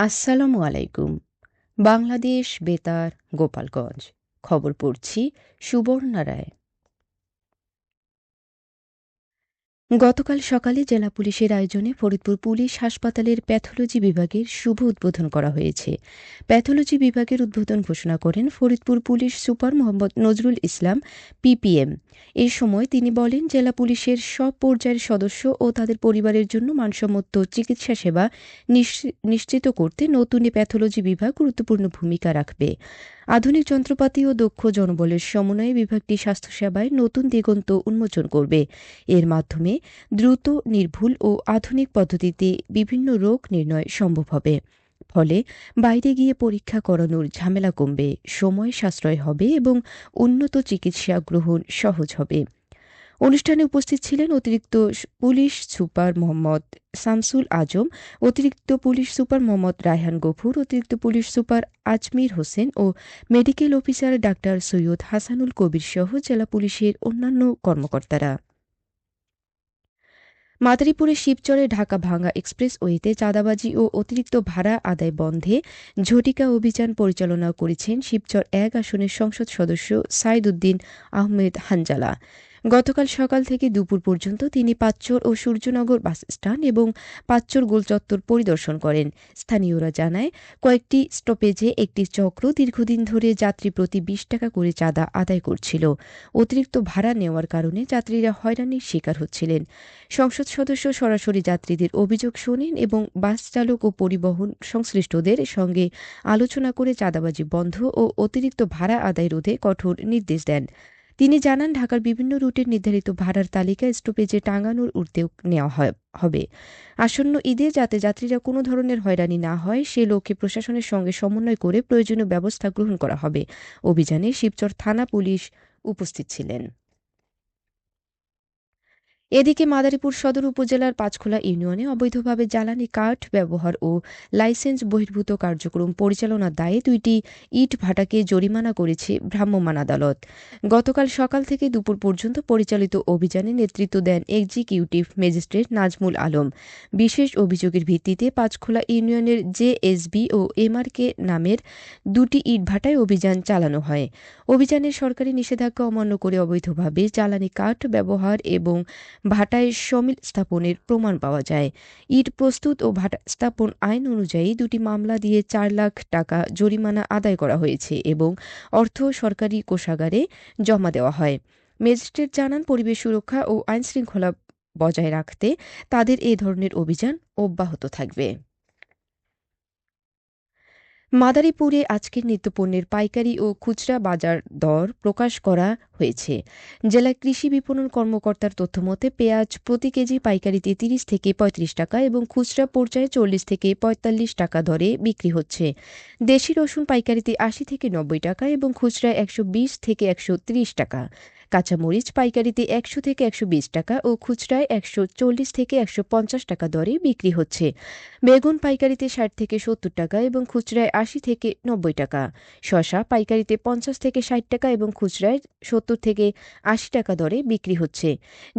আসসালামু আলাইকুম। বাংলাদেশ বেতার, গোপালগঞ্জ। খবর পড়ছি সুবর্ণা রায়। গতকাল সকালে জেলা পুলিশের আয়োজনে ফরিদপুর পুলিশ হাসপাতালের প্যাথোলজি বিভাগের শুভ উদ্বোধন করা হয়েছে। প্যাথোলজি বিভাগের উদ্বোধন ঘোষণা করেন Faridpur police super Mohammad Nazrul Islam, PPM. এ সময় তিনি বলেন, জেলা পুলিশের সব পর্যায়ের সদস্য ও তাদের পরিবারের জন্য মানসম্মত চিকিৎসা সেবা নিশ্চিত করতে নতুন এ প্যাথোলজি বিভাগ গুরুত্বপূর্ণ ভূমিকা রাখবে। আধুনিক যন্ত্রপাতি ও দক্ষ জনবলের সমন্বয়ে বিভাগটি স্বাস্থ্যসেবায় নতুন দিগন্ত উন্মোচন করবে। এর মাধ্যমে দ্রুত, নির্ভুল ও আধুনিক পদ্ধতিতে বিভিন্ন রোগ নির্ণয় সম্ভব হবে। ফলে বাইরে গিয়ে পরীক্ষা করানোর ঝামেলা কমবে, সময় সাশ্রয় হবে এবং উন্নত চিকিৎসা গ্রহণ সহজ হবে। অনুষ্ঠানে উপস্থিত ছিলেন অতিরিক্ত পুলিশ সুপার মোহাম্মদ শামসুল আজম, অতিরিক্ত পুলিশ সুপার মোহাম্মদ রায়হান গফুর, অতিরিক্ত পুলিশ সুপার আজমির হোসেন ও মেডিকেল অফিসার ডাক্তার সৈয়দ হাসানুল কবির সহ জেলা পুলিশের অন্যান্য কর্মকর্তারা। মাদারীপুরের শিবচরে ঢাকা ভাঙ্গা এক্সপ্রেসওয়েতে চাঁদাবাজি ও অতিরিক্ত ভাড়া আদায় বন্ধে ঝটিকা অভিযান পরিচালনা করেছেন শিবচর ১ আসনের সংসদ সদস্য সাইদ উদ্দিন আহমেদ হানজালা। গতকাল সকাল থেকে দুপুর পর্যন্ত তিনি পাঁচচর ও সূর্যনগর বাসস্ট্যান্ড এবং পাঁচচর গোলচত্বর পরিদর্শন করেন। স্থানীয়রা জানায়, কয়েকটি স্টপেজে একটি চক্র দীর্ঘদিন ধরে যাত্রী প্রতি ২০ টাকা করে চাঁদা আদায় করছিল। অতিরিক্ত ভাড়া নেওয়ার কারণে যাত্রীরা হয়রানির শিকার হচ্ছিলেন। সংসদ সদস্য সরাসরি যাত্রীদের অভিযোগ শোনেন এবং বাস চালক ও পরিবহন সংশ্লিষ্টদের সঙ্গে আলোচনা করে চাঁদাবাজি বন্ধ ও অতিরিক্ত ভাড়া আদায় রোধে কঠোর নির্দেশ দেন। তিনি জানান, ঢাকার বিভিন্ন রুটের নির্ধারিত ভাড়ার তালিকা স্টপেজে টাঙানোর উদ্যোগ নেওয়া হবে। আসন্ন ঈদে যাতে যাত্রীরা কোনো ধরনের হয়রানি না হয় সে লক্ষ্যে প্রশাসনের সঙ্গে সমন্বয় করে প্রয়োজনীয় ব্যবস্থা গ্রহণ করা হবে। অভিযানে শিবচর থানা পুলিশ উপস্থিত ছিলেন। এদিকে মাদারীপুর সদর উপজেলার পাঁচখোলা ইউনিয়নে অবৈধভাবে জ্বালানি কাঠ ব্যবহার ও লাইসেন্স বহির্ভূত কার্যক্রম পরিচালনার দায়ে ২টি ইট ভাটাকে জরিমানা করেছে ভ্রাম্যমাণ আদালত। গতকাল সকাল থেকে দুপুর পর্যন্ত পরিচালিত অভিযানে নেতৃত্ব দেন এক্সিকিউটিভ ম্যাজিস্ট্রেট নাজমুল আলম। বিশেষ অভিযোগের ভিত্তিতে পাঁচখোলা ইউনিয়নের জেএসবি ও এমআরকে নামের ২টি ইটভাটায় অভিযান চালানো হয়। অভিযানে সরকারি নিষেধাজ্ঞা অমান্য করে অবৈধভাবে জ্বালানি কাঠ ব্যবহার এবং ভাটায় সমিল স্থাপনের প্রমাণ পাওয়া যায়। ইট প্রস্তুত ও ভাটা স্থাপন আইন অনুযায়ী ২টি মামলা দিয়ে ৪ লাখ টাকা জরিমানা আদায় করা হয়েছে এবং অর্থ সরকারি কোষাগারে জমা দেওয়া হয়। ম্যাজিস্ট্রেট জানান, পরিবেশ সুরক্ষা ও আইনশৃঙ্খলা বজায় রাখতে তাদের এ ধরনের অভিযান অব্যাহত থাকবে। মাদারীপুরে আজকের নিত্যপণ্যের পাইকারি ও খুচরা বাজার দর প্রকাশ করা হয়েছে। জেলা কৃষি বিপণন কর্মকর্তার তথ্যমতে পেঁয়াজ প্রতি কেজি পাইকারিতে ৩০ থেকে ৩৫ টাকা এবং খুচরা পর্যায়ে ৪০ থেকে ৪৫ টাকা দরে বিক্রি হচ্ছে। দেশি রসুন পাইকারিতে ৮০ থেকে ৯০ টাকা এবং খুচরায় ১২০ থেকে ১৩০ টাকা। কাঁচামরিচ পাইকারিতে ১০০ থেকে ১২০ টাকা ও খুচরায় ১৪০ থেকে ১৫০ টাকা দরে বিক্রি হচ্ছে। বেগুন পাইকারিতে ৬০ থেকে ৭০ টাকা এবং খুচরায় ৮০ থেকে ৯০ টাকা। শসা পাইকারিতে ৫০ থেকে ৬০ টাকা এবং খুচরায় ৭০ থেকে ৮০ টাকা দরে বিক্রি হচ্ছে।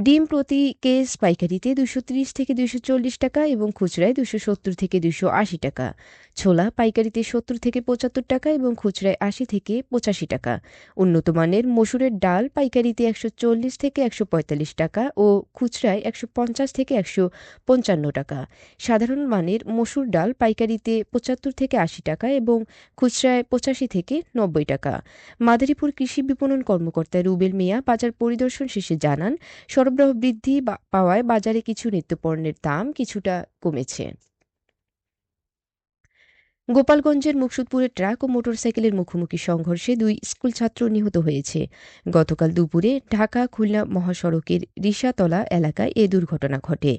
ডিম প্রতি কেস পাইকারিতে ২৩০ থেকে ২৪০ টাকা এবং খুচরায় ২৭০ থেকে ২৮০ টাকা। ছোলা পাইকারিতে ৭০ থেকে ৭৫ টাকা এবং খুচরায় ৮০ থেকে ৮৫ টাকা। উন্নত মানের মসুরের ডাল পাইকারিতে ১৪০ থেকে ১৪৫ টাকা ও খুচরায় ১৫০ থেকে ১৫৫ টাকা। সাধারণ মানের মসুর ডাল পাইকারিতে ৭৫ থেকে ৮০ টাকা এবং খুচরায় ৮৫ থেকে ৯০ টাকা। মাদারীপুর কৃষি বিপণন কর্মকর্তা রুবেল মিয়া বাজার পরিদর্শন শেষে জানান, সরবরাহ বৃদ্ধি পাওয়ায় বাজারে কিছু নিত্যপণ্যের দাম কিছুটা কমেছে। গোপালগঞ্জের মুকসুদপুরে ট্রাক ও মোটরসাইকেলের মুখোমুখি সংঘর্ষে ২ স্কুলছাত্র নিহত হয়েছে। গতকাল দুপুরে ঢাকা খুলনা মহাসড়কের রিসাতলা এলাকায় এ দুর্ঘটনা ঘটে।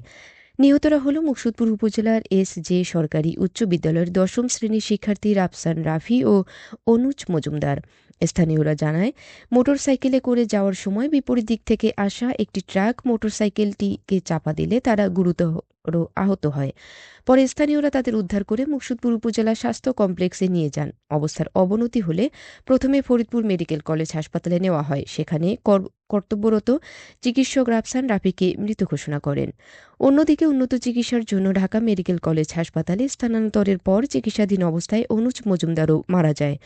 নিহতরা হল মুকসুদপুর উপজেলার এস.জে. সরকারি উচ্চ বিদ্যালয়ের ১০ম শ্রেণীর শিক্ষার্থী রাফসান রাফি ও অনুজ মজুমদার। স্থানীয়রা জানায়, মোটরসাইকেলে করে যাওয়ার সময় বিপরীত দিক থেকে আসা একটি ট্রাক মোটরসাইকেলটিকে চাপা দিলে তারা গুরুতর আহত হয়। পরে স্থানীয়রা তাদের উদ্ধার করে মুকসুদপুর উপজেলা স্বাস্থ্য কমপ্লেক্সে নিয়ে যান। অবস্থার অবনতি হলে প্রথমে ফরিদপুর মেডিকেল কলেজ হাসপাতালে নেওয়া হয়। সেখানে কর্তব্যরত চিকিৎসক রাফসান রাফিকে মৃত ঘোষণা করেন। অন্যদিকে উন্নত চিকিৎসার জন্য ঢাকা মেডিকেল কলেজ হাসপাতালে স্থানান্তরের পর চিকিৎসাধীন অবস্থায় অনুজ মজুমদারও মারা যায়।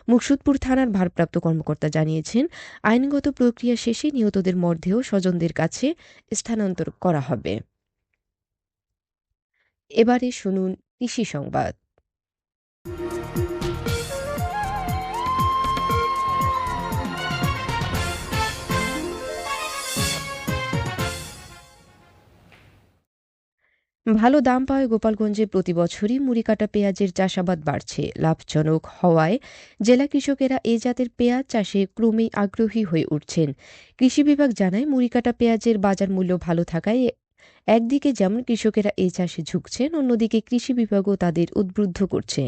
মুকসুদপুর থানার ভারপ্রাপ্ত কর্মকর্তা জানিয়েছেন, আইনগত প্রক্রিয়া শেষে নিহতদের মরদেহ স্বজনদের কাছে স্থানান্তর করা হবে। এবারে শুনুন কৃষি সংবাদ। ভালো দাম পাওয়ায় গোপালগঞ্জে প্রতি বছরই মুড়িকাটা পেঁয়াজের চাষাবাদ বাড়ছে। লাভজনক হওয়ায় জেলা কৃষকেরা এ জাতের পেঁয়াজ চাষে ক্রমেই আগ্রহী হয়ে উঠছেন। কৃষি বিভাগ জানায়, মুড়িকাটা পেঁয়াজের বাজার মূল্য ভালো থাকায় একদিকে যেমন কৃষকেরা এই চাষে ঝুঁকছেন, অন্যদিকে কৃষি বিভাগও তাদের উদ্বুদ্ধ করছে।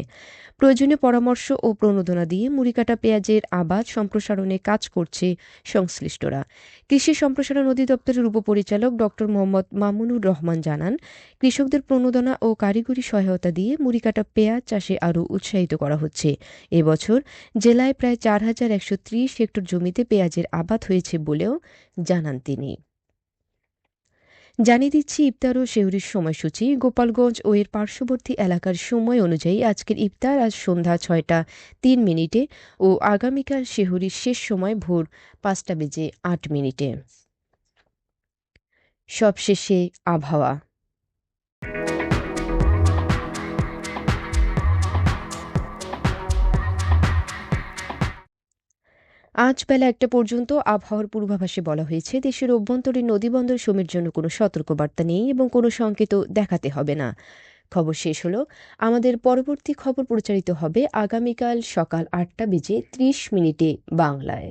প্রয়োজনীয় পরামর্শ ও প্রণোদনা দিয়ে মুড়িকাটা পেঁয়াজের আবাদ সম্প্রসারণে কাজ করছে সংশ্লিষ্টরা। কৃষি সম্প্রসারণ অধিদপ্তরের উপপরিচালক ড মোহাম্মদ মামুনুর রহমান জানান, কৃষকদের প্রণোদনা ও কারিগরি সহায়তা দিয়ে মুড়িকাটা পেঁয়াজ চাষে আরও উৎসাহিত করা হচ্ছে। এবছর জেলায় প্রায় ৪,১৩০ হেক্টর জমিতে পেঁয়াজের আবাদ হয়েছে বলেও জানান তিনি। জানিয়ে দিচ্ছি ইফতার ও সেহরির সময়সূচি। গোপালগঞ্জ ও এর পার্শ্ববর্তী এলাকার সময় অনুযায়ী আজকের ইফতার আজ সন্ধ্যা ৬টা ৩ মিনিটে ও আগামীকাল সেহরির শেষ সময় ভোর ৫টা বেজে ৮ মিনিটে। সবশেষে আবহাওয়া। আজ বেলা ১টা পর্যন্ত আবহাওয়ার পূর্বাভাসে বলা হয়েছে, দেশের অভ্যন্তরীণ নদীবন্দর সমূহের জন্য কোনো সতর্কবার্তা নেই এবং কোনো সংকেতও দেখাতে হবে না। খবর শেষ হলো। আমাদের পরবর্তী খবর প্রচারিত হবে আগামীকাল সকাল ৮টা বেজে ৩০ মিনিটে বাংলায়।